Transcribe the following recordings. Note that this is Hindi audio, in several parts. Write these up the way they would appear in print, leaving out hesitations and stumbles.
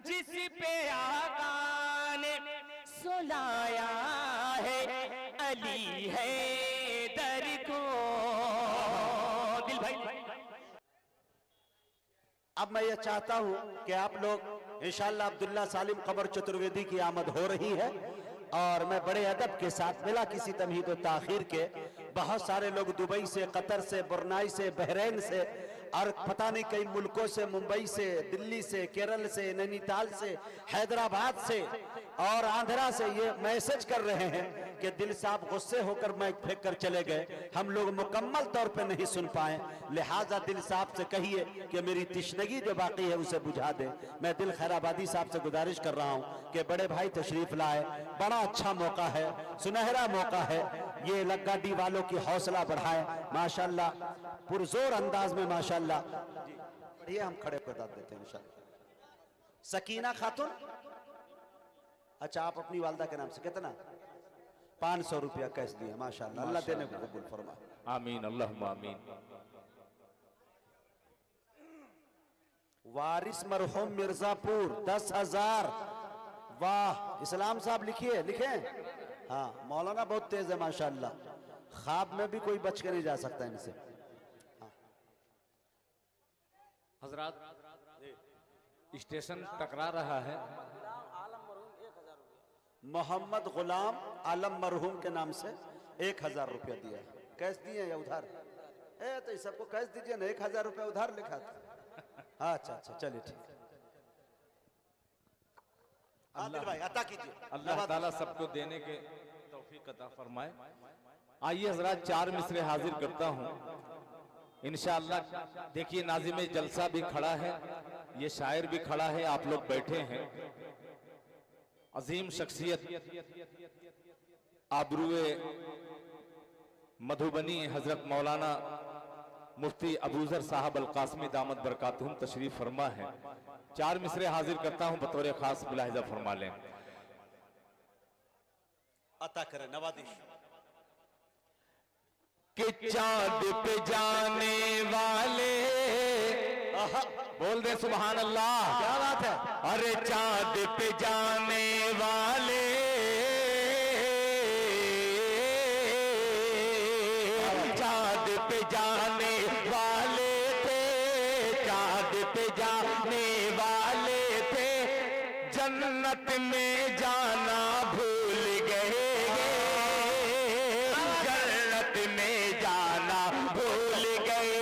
जिस पे आका ने सुलाया है अली है दर को। दिल भाई, अब मैं ये चाहता हूं कि आप लोग इंशाअल्लाह अब्दुल्ला सालिम कमर चतुर्वेदी की आमद हो रही है और मैं बड़े अदब के साथ मिला किसी तमहीद व ताखीर के बहुत सारे लोग दुबई से, कतर से, बुरनाई से, बहरीन से और पता नहीं कई मुल्कों से, मुंबई से, दिल्ली से, केरल से, नैनीताल से, हैदराबाद से और आंध्रा से ये मैसेज कर रहे हैं कि दिल साहब गुस्से होकर माइक फेंक कर चले गए, हम लोग मुकम्मल तौर पे नहीं सुन पाए, लिहाजा दिल साहब से कहिए कि मेरी तिश्नगी जो बाकी है उसे बुझा दे। मैं दिल खैराबादी साहब से गुजारिश कर रहा हूं कि बड़े भाई तशरीफ लाए, बड़ा अच्छा मौका है, सुनहरा मौका है, ये लग्गाडी वालों की हौसला बढ़ाए। माशाल्लाह पुरजोर अंदाज में माशाल्लाह बढ़िया हम खड़े कर देते हैं इंशाल्लाह। सकीना खातून, अच्छा आप अपनी वालदा के नाम से कितना 500 रुपया कैश दिया, माशाल्लाह, अल्लाह देने को कबूल फरमा। आमीन अल्लाहुम्मा आमीन। वारिस मरहूम मिर्जापुर 10,000। वाह इस्लाम साहब लिखिए, लिखे। हाँ मौलाना बहुत तेज है माशाल्लाह, ख्वाब में भी कोई बच के नहीं जा सकता इनसे। हजरात स्टेशन टकरा रहा है। मोहम्मद गुलाम आलम मरहूम के नाम से 1,000 रुपया दिया है। कैश दिए या उधार? तो सबको कैश दीजिए ना, 1,000 रुपया उधार लिखा था। अच्छा अच्छा चलिए ठीक है। आदिल भाई अता कीजिए, अल्लाह ताला सबको देने के तौफीक अता फरमाए। आइए हजरात 4 मिसरे हाजिर करता हूँ इंशाअल्लाह। देखिए नाज़िम जलसा भी खड़ा है, ये शायर भी खड़ा है, आप लोग बैठे हैं। अजीम शख्सियत आबरूए मधुबनी हजरत मौलाना मुफ्ती अबूजर साहब अल कासमी दामद बरकातुहुम तशरीफ फरमा है। 4 मिसरे हाजिर करता हूं, बतौर खास मुलाहिजा फरमा लें। अता करें नवादिश। कि चांद पे जाने वाले, बोल दे सुभान अल्लाह। क्या बात है? अरे चांद पे जाने वाले चांद पे जाने वाले थे, चांद पे जाने वाले थे, जन्नत में जाना भूल गए, जन्नत में जाना भूल गए।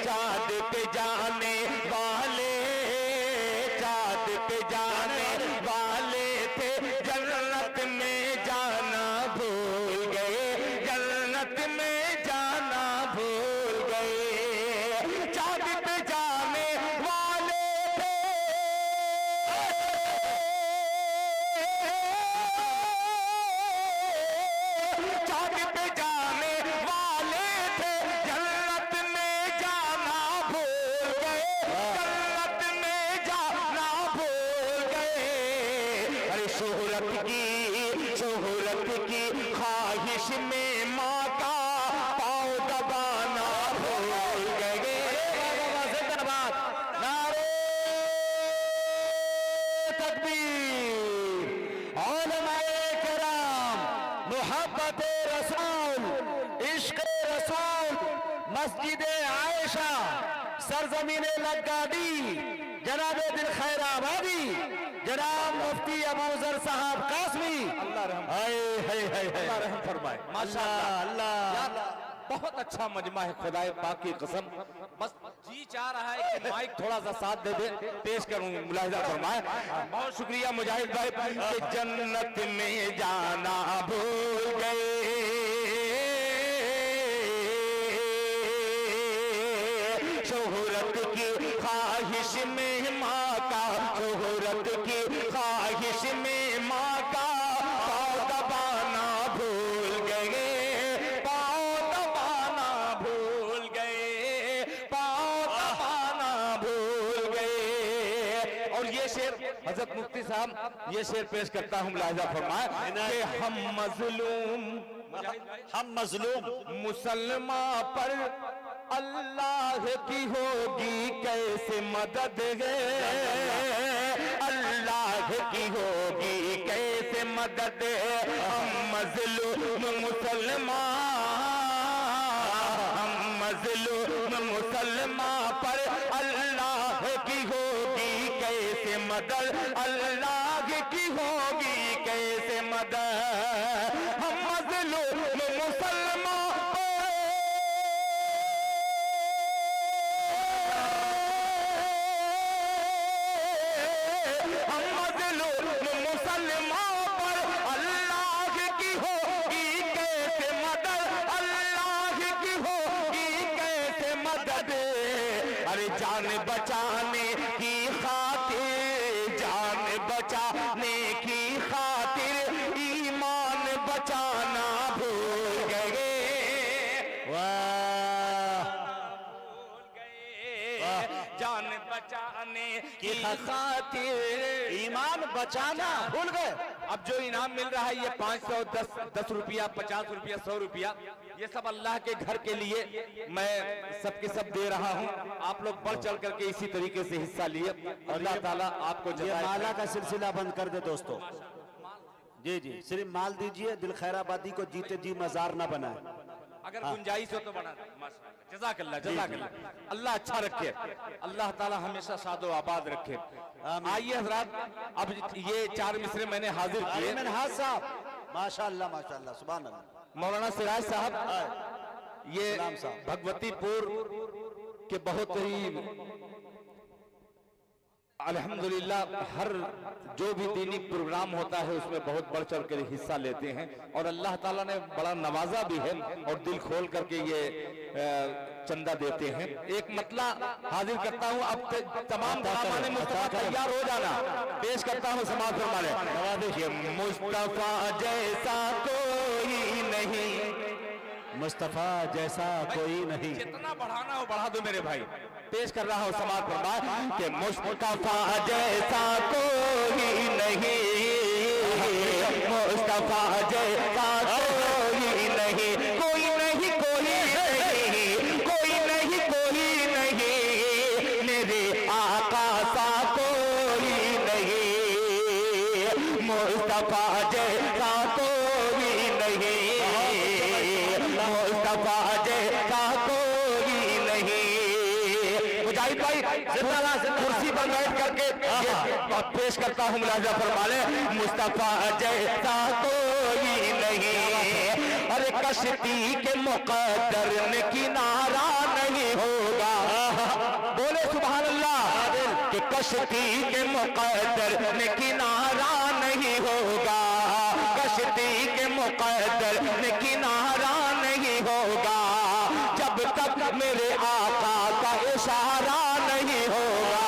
चांद पे जाने वाले, चांद पे जाने वाले थे, जन्नत में जाना भूल गए, जन्नत में जाना भूल गए। चांद पे जाने वाले थे, चांद पे जाने वाले थे, जन्नत में जाना भूल गए, जन्नत में जाना भूल गए। अरे शोहरत की ख्वाहिश में माँ का पाँव दबाना भूल गए। जिंदाबाद, नारे तकबीर, उलमाए किराम, मोहब्बत रसूल, इश्क रसूल, मस्जिद आयशा, सरजमीन लग्गाडी, जनाब दिल खैराबादी, जनाब मुफ्ती अबूजर साहब कासमी, अल्लाह रहम अल्लाह रहम फरमाए। माशाअल्लाह अल्लाह। यार बहुत अच्छा मजमा है, खुदाए पाक की कसम। बस जी चाह रहा है कि माइक थोड़ा सा साथ दे दे, पेश करूं, मुलाहिजा फरमाए। बहुत शुक्रिया मुजाहिद भाई। कि जन्नत में जाना भूल गए, शोहरत की ख्वाहिश में माँ का, शोहरत की ख्वाहिश में माँ का पाँव दबाना भूल गए, पाँव दबाना भूल गए, पाँव दबाना भूल गए। और ये शेर हजरत मुफ्ती साहब, ये शेर पेश करता हूँ, मुलाहिजा फरमाए कि हम मजलूम मुसलमान पर अल्लाह की होगी कैसे मदद है, की होगी कैसे मदद, हम मजलूम मुसलमान पर अल्लाह की होगी कैसे मदद, अल्लाह की होगी कैसे मदद, हम मजलूम मुसलमान पर अल्लाह की होगी कैसे मदद, अल्लाह की होगी कैसे मदद। अरे जान बचाने की खातिर, जान बचाने की खातिर ईमान बचाना भूल गए, जान बचाने की खातिर ईमान बचाना भूल गए। अब जो इनाम मिल रहा है ये 500, 10 रुपया, 50 रुपया, 100 रुपया, ये सब अल्लाह के घर के लिए मैं सबके सब दे रहा हूँ। आप लोग बढ़ चढ़ करके इसी तरीके से हिस्सा लिए। अल्लाह ताला आपको ये जज़ाए माला का सिलसिला बंद कर दे दोस्तों। जी जी, सिर्फ माल दीजिए, दिल खैराबादी को जीते जी मजार ना बनाए। अगर गुंजाइश हो तो बना दे। माशाअल्लाह, जज़ाकल्लाह, जज़ाकल्लाह। अल्लाह अच्छा रखे, अल्लाह ताला हमेशा शादो आबाद रखे। आइए हजरात, अब ये 4 मिसरे मैंने हाजिर किए। मिनहाज साहब, माशाअल्लाह माशाअल्लाह, सुभान अल्लाह। मौलाना सिराज साहब, ये सलाम साहब। भगवतीपुर के बहुत ही अल्हम्दुलिल्लाह हर जो भी दीनी प्रोग्राम होता है उसमें बहुत बढ़ चढ़ कर हिस्सा लेते हैं और अल्लाह ताला ने बड़ा नवाजा भी है और दिल खोल करके ये चंदा देते हैं। एक मतला हाजिर करता हूँ, अब तमाम सामान मुस्तफा तैयार हो जाना, पेश करता हूँ समाज फरमाने। मुस्तफा जैसा कोई नहीं, मुस्तफा जैसा कोई नहीं। जितना बढ़ाना हो बढ़ा दो मेरे भाई। पेश कर रहा हूँ समाज फरमाए कि मुस्तफा जैसा कोई नहीं, मुस्तफा जैसा कोई नहीं, कोई नहीं, कोई नहीं, कोई नहीं, कोई नहीं, मेरे आका सा कोई नहीं, मुस्तफा जैसा कोई नहीं, मुस्तफा जैसा कोई नहीं। मुजाहिद भाई कुर्सी पर बैठ करके पेश करता हूँ, मुलाजा फरमा ले। मुस्तफा जैसा कोई नहीं, अरे कश्ती के मुकद्दर में किनारा नहीं होगा, बोले सुभान अल्लाह, कि कश्ती के मुकद्दर में किनारा नहीं होगा, कश्ती के मुकद्दर में किनारा नहीं होगा, जब तक मेरे आका का इशारा नहीं होगा।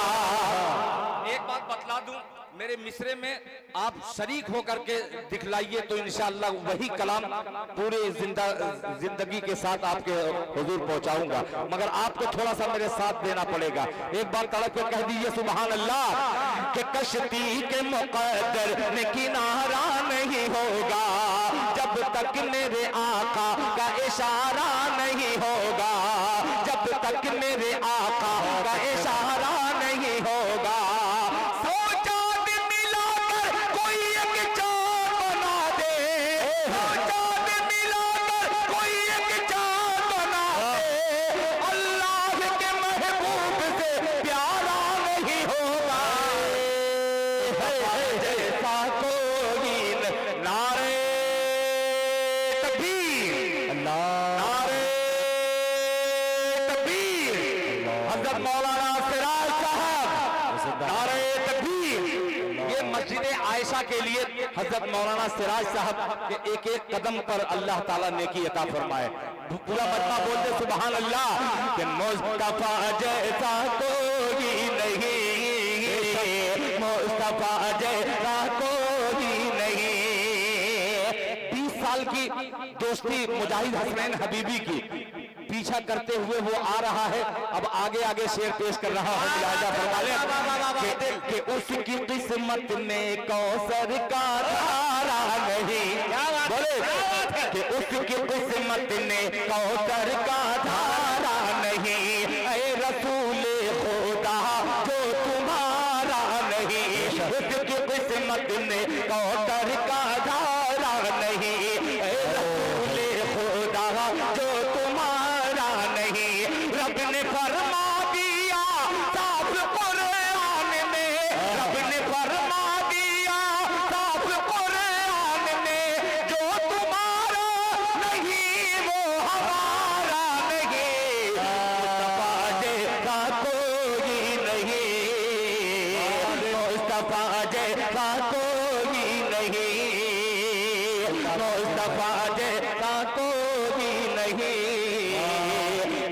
एक बात बतला दूं, मेरे मिसरे में आप शरीक होकर के दिखलाइए तो इंशाअल्लाह वही कलाम पूरे जिंदगी के साथ आपके हुजूर पहुंचाऊंगा, मगर आपको थोड़ा सा मेरे साथ देना पड़ेगा। एक बार तड़प के कह दीजिए सुभान अल्लाह, कि कश्ती के मुकद्दर में किनारा नहीं होगा, जब तक मेरे आका का इशारा नहीं होगा, जब तक मेरे आका का इशारा नहीं होगा। के लिए हजरत मौलाना सिराज साहब के एक एक कदम पर अल्लाह ताला नेकी अता फरमाए। पूरा मजमा बोलते सुभान अल्लाह, कि मुस्तफा जैसा कोई नहीं, मुस्तफा जैसा कोई नहीं। 20 साल की दोस्ती मुजाहिद हसनैन हबीबी की पीछा करते हुए वो आ रहा है। अब आगे आगे शेर पेश कर रहा हूँ, मुलाहिजा फरमा लें कि उसकी किस्मत में कौसर का धारा नहीं, बोले कि उसकी किस्मत में कौसर का धारा नहीं, ऐ रसूल खुदा जो तुम्हारा नहीं, उसकी किस्मत ने कौतर का धारा नहीं, रसूले खुदा जो तुम्हारा नहीं। रब ने फरमा दिया साफ कुरान में, रब ने फरमा दिया साफ कुरान में, जो तुम्हारा नहीं वो हमारा नहीं। मुस्तफा जैसा कोई नहीं, मुस्तफा जैसा कोई नहीं, मुस्तफा जैसा कोई नहीं,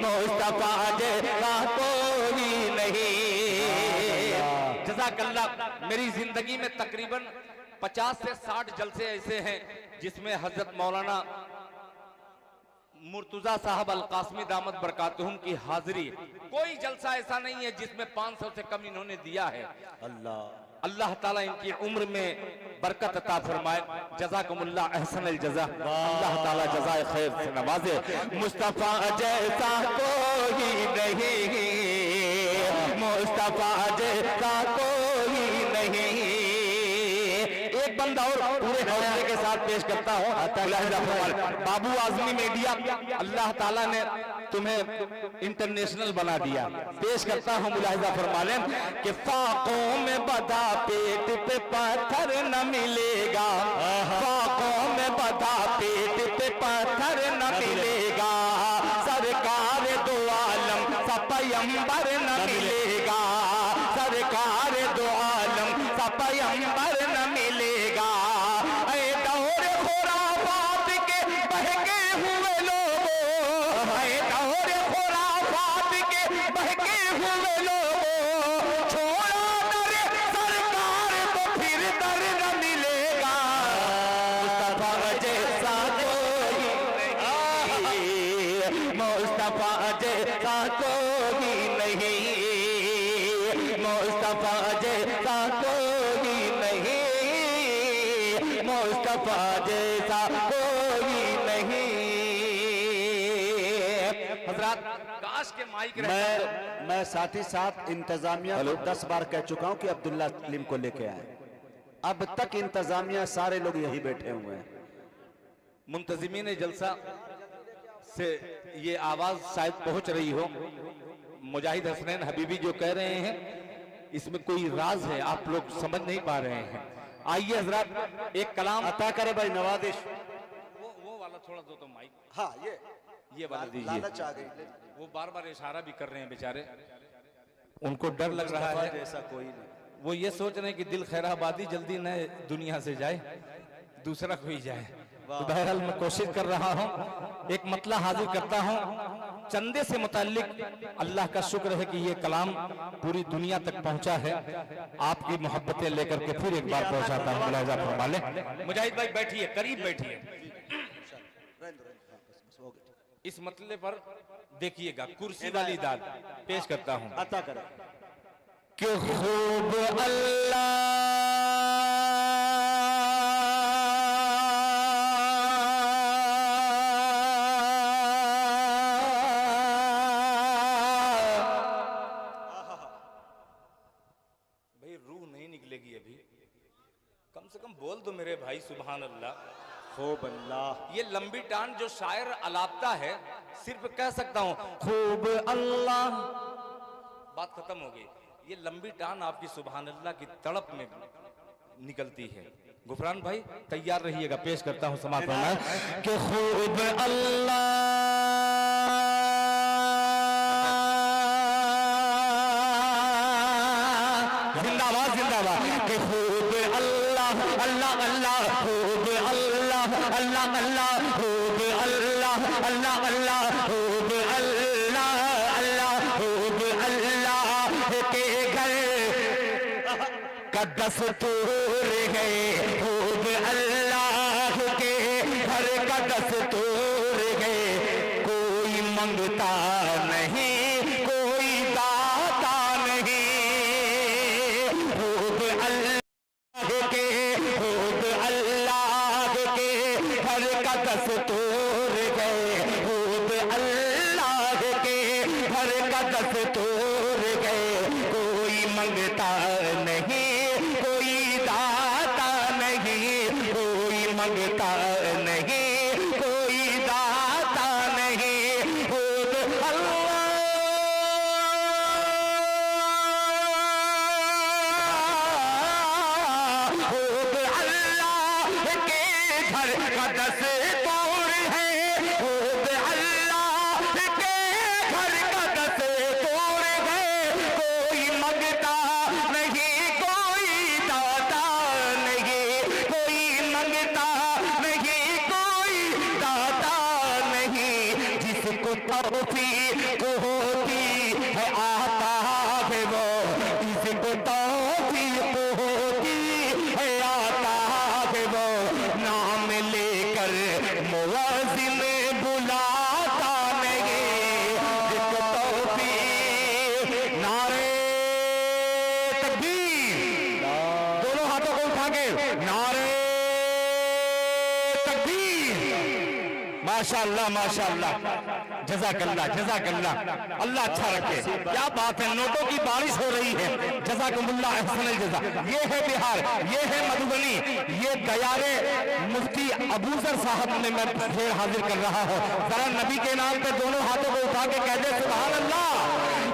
मुस्तफा जैसा कोई नहीं। जज़ाकल्लाह। मेरी जिंदगी में तकरीबन 50 से 60 जलसे ऐसे हैं जिसमें हजरत मौलाना मुर्तुजा साहब अल कासमी दामत बरकातुहुम की हाजिरी, कोई जलसा ऐसा नहीं है जिसमें 500 से कम इन्होंने दिया है। अल्लाह ताला इनकी उम्र में बरकत अता फरमाए। जज़ाकुमुल्लाह अहसनल जज़ा। अल्लाह ताला जज़ाए खैर से नवाजे। मुस्तफा जैसा कोई नहीं, मुस्तफा जैसा कोई नहीं। एक बंदा और पूरे हौसले के साथ पेश करता हूँ। बाबू आजमी मीडिया, अल्लाह ताला ने तुम्हें इंटरनेशनल बना दिया। पेश करता हूँ, मुलाहिजा फरमा लें कि फाकों में बधा पेट पे पत्थर न मिलेगा, फाकों में बधा पेट पे पत्थर न मिलेगा, सरकार दो आलम सा पैगंबर न मिलेगा, सरकार दो आलम सा पैगंबर न मिलेगा। ऐ दौर खुराफात के बहके हुए लोगों, ऐ दौर खुराफात के बहके हुए लोगों, छोड़ा दर सरकार तो फिर दर न मिलेगा। मुस्तफा जैसा कोई नहीं, मुस्तफा जैसा कोई नहीं, मुस्तफा जैसा कोई नहीं, मुस्तफा जैसा कोई नहीं। हजरात, काश के माइक मैं साथ ही साथ इंतजामिया को 10 बार कह चुका हूं कि अब्दुल्ला सलीम को लेके आए। अब तक इंतजामिया सारे लोग यही बैठे हुए हैं। मुंतजिमीन जलसा से ये आवाज शायद पहुंच रही हो। मुजाहिद हसनैन हबीबी जो कह रहे हैं इसमें कोई राज है, आप लोग समझ नहीं पा रहे हैं। आइए हजरात, एक कलाम अता करे भाई नवाजिश। वो वाला थोड़ा दो तो माइक, हाँ ये वाला दीजिए। लालच आ गई। वो बार बार इशारा भी कर रहे हैं बेचारे, उनको डर लग रहा है। ऐसा कोई नहीं, वो ये सोच रहे हैं कि दिल खैराबादी जल्दी न दुनिया से जाए, दूसरा कोई जाए। तो बहरहाल मैं कोशिश कर रहा हूँ, एक मतला हाजिर करता हूँ। चंदे से मुताल्लिक अल्लाह का शुक्र है कि ये कलाम पूरी दुनिया तक पहुंचा है। आपकी मोहब्बतें लेकर के फिर एक बार पहुंचाता हूँ। मुलाहिजा फरमा लें। मुजाहिद भाई बैठिए, करीब बैठिए। इस मतले पर देखिएगा, कुर्सी वाली दाद पेश करता हूँ। अता करे कि खूब अल्लाह भाई, रूह नहीं निकलेगी अभी, कम से कम बोल दो मेरे भाई सुभान अल्लाह। खूब अल्लाह। ये लंबी टान जो शायर अलापता है, सिर्फ कह सकता हूं खूब अल्लाह, बात खत्म हो गई। ये लंबी टान आपकी सुभान अल्लाह की तड़प में निकलती है। गुफरान भाई तैयार रहिएगा, पेश करता हूं समाप्त होना कि खूब अल्लाह जिंदाबाद जिंदाबाद कि खूब अल्लाह अल्लाह अल्लाह खूब अल्लाह अल्लाह अल्लाह खूब अल्लाह अल्लाह अल्लाह खूब अल्लाह अल्लाह खूब अल्लाह के घर का दस्तूर है, खूब अल्लाह के घर का दस्तूर है। कोई मंगता नहीं, कोई दाता नहीं, खूब अल्लाह के, खूब अल्लाह के घर का दस्तूर है, खूब अल्लाह के घर का दस्तूर है। कोई मंगता नहीं, कोई मंगता नहीं, कोई दाता नहीं, खुद अल्लाह। खुद अल्लाह के घर का दस्तूर है, खुद अल्लाह के घर का दस्तूर है। कोई मंगता नहीं, कोई दाता नहीं, कोई मंगता नहीं, कोई दाता नहीं। जिसको तौफीक होती है आता है वो, जिसको तौफीक होती है आता है वो, नाम लेकर मुअज्जिन बुलाता नहीं। जिसको तौफीक, नारे तकबीर, दोनों हाथों को उठा के नारे तकबीर। माशाअल्लाह माशाअल्लाह, जज़ाकल्लाह जज़ाकल्लाह, अल्लाह अच्छा रखे। क्या बात है, नोटों की बारिश हो रही है। जज़ाकुमुल्लाह अहसनल जज़ा। ये है बिहार, ये है मधुबनी, ये दयारे मुफ्ती अबूजर साहब ने मैं फिर हाजिर कर रहा हूँ। जरा नबी के नाम पे दोनों हाथों को उठा के कह दे सुभान अल्लाह।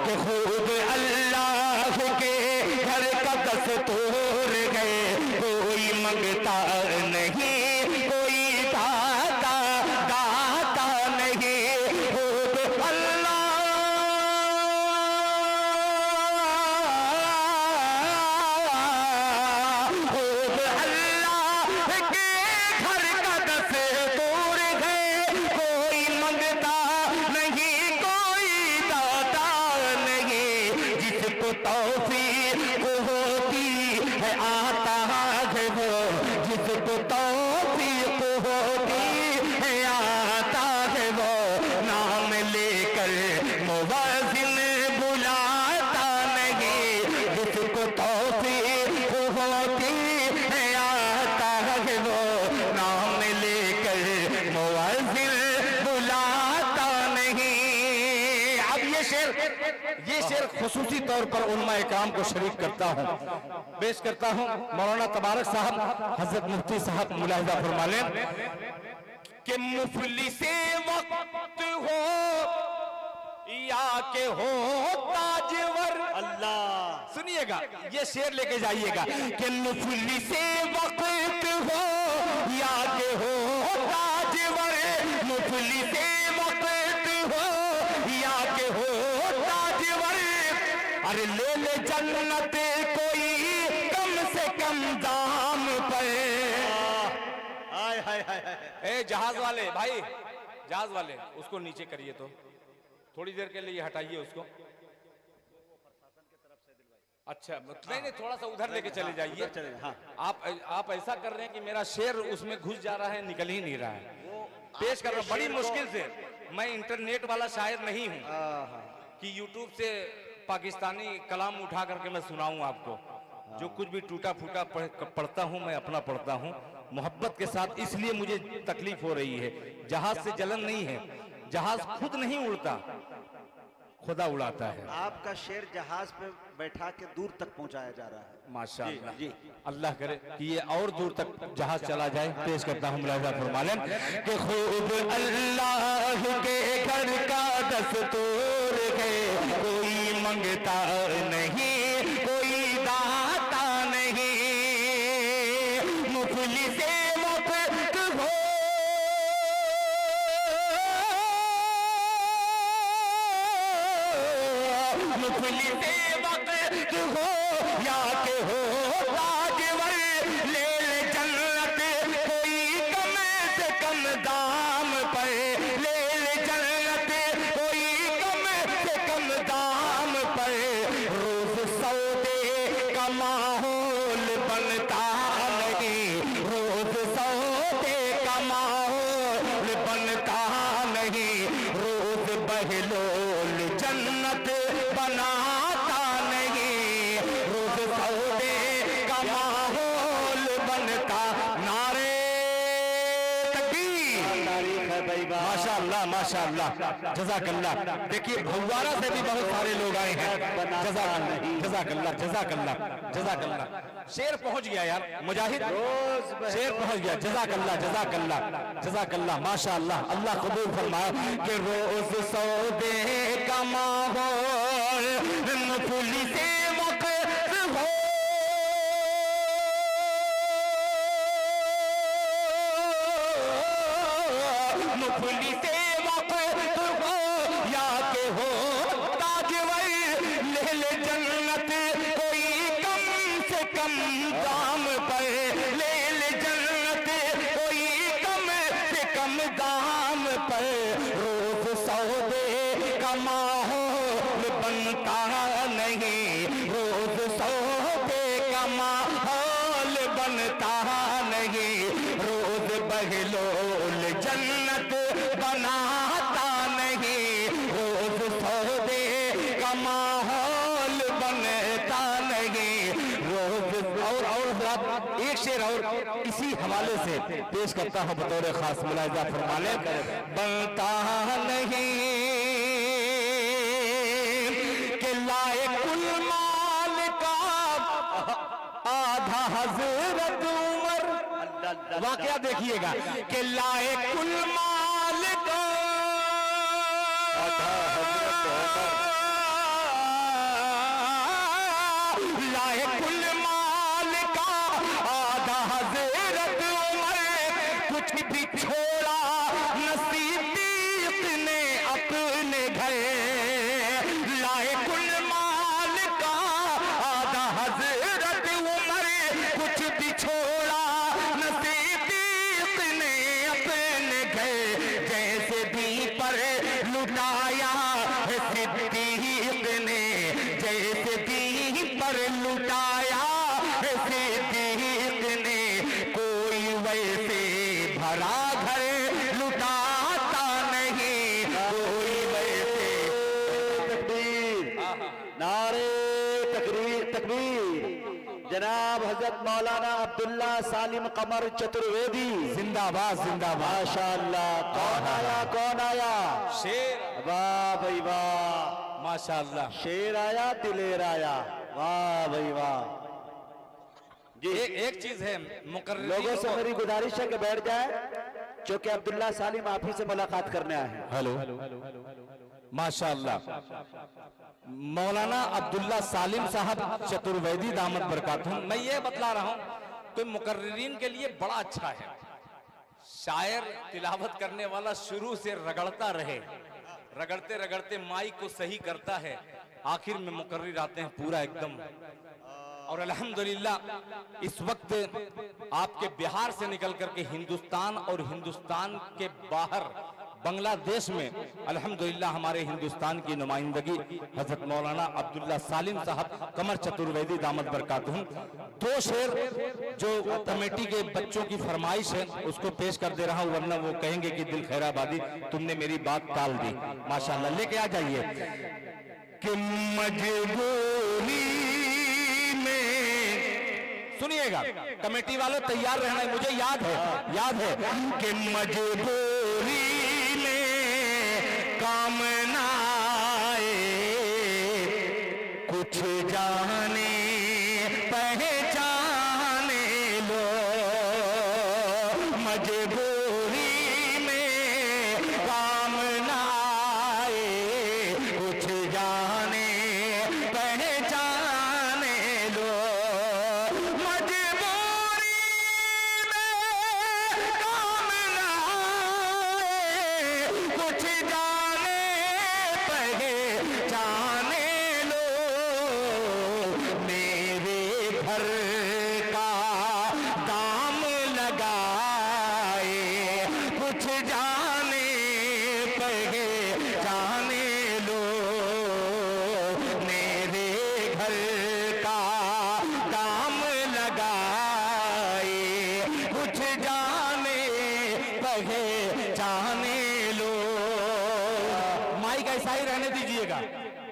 कि खुद अल्लाह के घर का दस्तूर गए, कोई मंगता नहीं, कोई दाता दाता नहीं। खुद अल्लाह, खुद अल्लाह के घर का दस्तूर है, कोई मंगता नहीं, कोई दाता नहीं। जिसको तौफीक होती है आता है वो, जिसको तौफीक होती है आता है वो, नाम लेकर मुअज्जिन बुलाता नहीं। जिसको तौफीक होती है आता है वो, नाम लेकर मुअज्जिन बुलाता नहीं। अब ये शेर खुसूसी तौर पर उलमा इकराम को शरीक करता हूँ, पेश करता हूँ। मौलाना तबारक साहब, हजरत मुफ्ती साहब मुलाहिजा फरमा लें कि मुफलिसे वक्त हो या के हो ताजवर। अल्लाह, सुनिएगा, ये शेर लेके जाइएगा कि मुफलिसे वक्त हो या के हो ताजवर, मुफलिसे वक्त हो या के हो ताजवर। अरे ले ले जन्नत कोई कम से कम दाम पर। हाय हाय हाय हाय। ए जहाज वाले भाई, जहाज वाले उसको नीचे करिए, तो थोड़ी देर के लिए हटाइए उसको। अच्छा नहीं नहीं, थोड़ा सा उधर लेके चले जाइए। हाँ। आप ऐसा कर रहे हैं कि मेरा शेर उसमें घुस जा रहा है, निकल ही नहीं रहा है। पेश कर रहा हूं बड़ी मुश्किल से। मैं इंटरनेट वाला शायर नहीं हूँ कि यूट्यूब से पाकिस्तानी कलाम उठा करके मैं सुनाऊं आपको। जो कुछ भी टूटा फूटा पढ़ता हूं मैं अपना पढ़ता हूं मोहब्बत के साथ, इसलिए मुझे तकलीफ हो रही है। जहाज से जलन नहीं है, जहाज खुद नहीं उड़ता, खुदा उड़ाता है। आपका शेर जहाज पे बैठा के दूर तक पहुंचाया जा रहा है। माशाअल्लाह जी। अल्लाह करे कि ये और दूर तक जहाज चला जाए। पेश करता हूँ मुलाहिजा फरमा लें कि खूब अल्लाह के घर का दस्तूर है, कोई मंगता नहीं, कोई दाता नहीं। मुफलिसे वक्त हो मुफलिसे वक्त हो या के हो ताजवर, ले ले जन्नत कोई कम से कम दाम पर, ले ले जन्नत कोई कम से कम दाम पर। रोज सौदे का माहौल बनता नहीं, रोज सौदे का माहौल बनता नहीं, रोज बहलोल जन्नत बनाता नहीं, रोज सौदे का माहौल बनता। नारे तकबीर, तारीख है भाई। माशाअल्लाह माशाअल्लाह, जज़ाकल्लाह। देखिए भगवारा से भी बहुत सारे लोग आए हैं। जज़ाकल्लाह जज़ाकल्लाह जज़ाकल्लाह जज़ाकल्लाह। शेर पहुंच गया यार मुजाहिद, शेर पहुंच गया। जज़ाकल्लाह जज़ाकल्लाह जज़ाकल्लाह, माशाअल्लाह, अल्लाह कबूल फरमाए। कि रोज सौदे का माहौल मुफलिस से वक्त हो, मुफलिस से वक्त हो, या के हो ताजवर ले ले जन्नत कोई कम से कम दाम पर, ले ले जन्नत कोई कम से कम दाम पर। रोज सौदे का माहौल बनता नहीं, रोज सौदे का माहौल बनता नहीं, रोज बहलोल जन्नत बनाता नहीं, रोज सौदे का माहौल बनता नहीं, रोज। और एक शेर और इसी हवाले से पेश करता हूं बतौर खास, मुलाहिजा फरमा लें। बनता नहीं कि लायकुल माल का आधा हजरत उमर, वाकया देखिएगा कि लायकुल माल का आधा हजरत उमर, लायकुल माल का आधा हजरत उमर, कुछ भी छोड़ा नसीब ने अपने घर, लायकुल माल का आधा हजरत उमर, कुछ भी छोड़ा नसीब ने अपने घर। जैसे दी पर लुटाया है सिद्दीक ने, जैसे दी पर लुटाया है सिद्दीक ने, कोई वैसे भरा घर लुटाता नहीं, कोई वैसे। तकबीर, नारे तकरीर तकबीर। जनाब हजरत मौलाना अब्दुल्ला सालिम कमर चतुर्वेदी जिंदाबाद जिंदाबाद, माशाअल्लाह। कौन आया कौन आया? शेर, वाह भाई वाह, माशाअल्लाह। शेर आया दिलेर आया, वाह भाई वाह। एक चीज है मुकर्ररीन लोगों से मेरी गुजारिश है कि बैठ जाए, क्योंकि अब्दुल्ला सालिम आप ही से मुलाकात करने आए हैं। हेलो माशाअल्लाह, मौलाना अब्दुल्ला सालिम साहब चतुर्वेदी दामत बरकातुहू। मैं ये बतला रहा हूँ कि मुकर्ररीन के लिए बड़ा अच्छा है, शायर तिलावत करने वाला शुरू से रगड़ता रहे, रगड़ते रगड़ते माइक को सही करता है, आखिर में मुकर्रिर आते हैं पूरा एकदम। और अल्हम्दुलिल्लाह इस वक्त आपके बिहार से निकल करके हिंदुस्तान और हिंदुस्तान के बाहर बांग्लादेश में अल्हम्दुलिल्लाह हमारे हिंदुस्तान की नुमाइंदगी हजरत मौलाना अब्दुल्ला सालिम साहब कमर चतुर्वेदी दामत बरकातुहू। दो शेर जो कमेटी के बच्चों की फरमाइश है उसको पेश कर दे रहा हूं, वरना वो कहेंगे कि दिल खैराबादी तुमने मेरी बात टाल दी। माशाअल्लाह लेके आ जाइए। कि मजबूरी में, सुनिएगा कमेटी वालों तैयार रहना है, मुझे याद है कि मजबूरी में काम ना आए, कुछ जाने पहचाने लो, मजबूरी में काम ना आए, कुछ जाने पहचाने लो, मजबूरी में काम ना आए, कुछ जाने पहचाने लो, मेरे घर का दाम लगाए, कुछ जाने पहचाने लो, मेरे घर का दाम लगाए, कुछ जाने पहचाने लो। माइक ऐसा ही रहने दीजिएगा,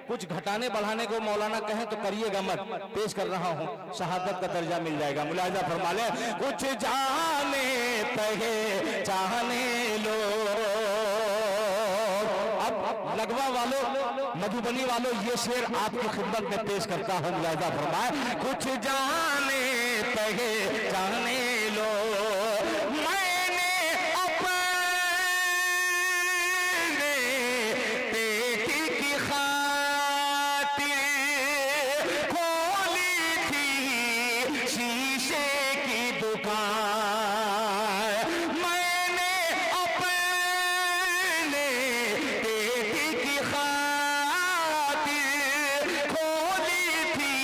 कुछ घटाने बढ़ाने को मौलाना कहें तो करिएगा मत। पेश कर रहा हूं, शहादत का दर्जा मिल जाएगा, मुलाहिजा फरमा ले। कुछ जाने पहचाने लो। अब लगवा वालों, मधुबनी वालों, ये शेर आपकी खिदमत में पेश करता हूं, मुलाहिजा फरमाए। कुछ जाने पहचाने लो। मैंने अपने बेटी की खातिर खोली थी शीशे की दुकान। मैंने अपने बेटी की खातिर खोली थी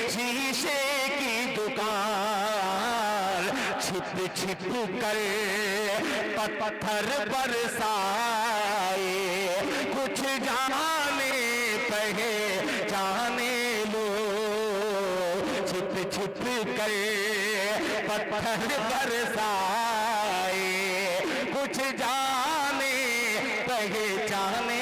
शीशे की दुकान। छिप छिप कर पत्थर बरसाए, कुछ जाने पहचाने लो। छिप छिप कर पत्थर बरसाए, कुछ जाने पहचाने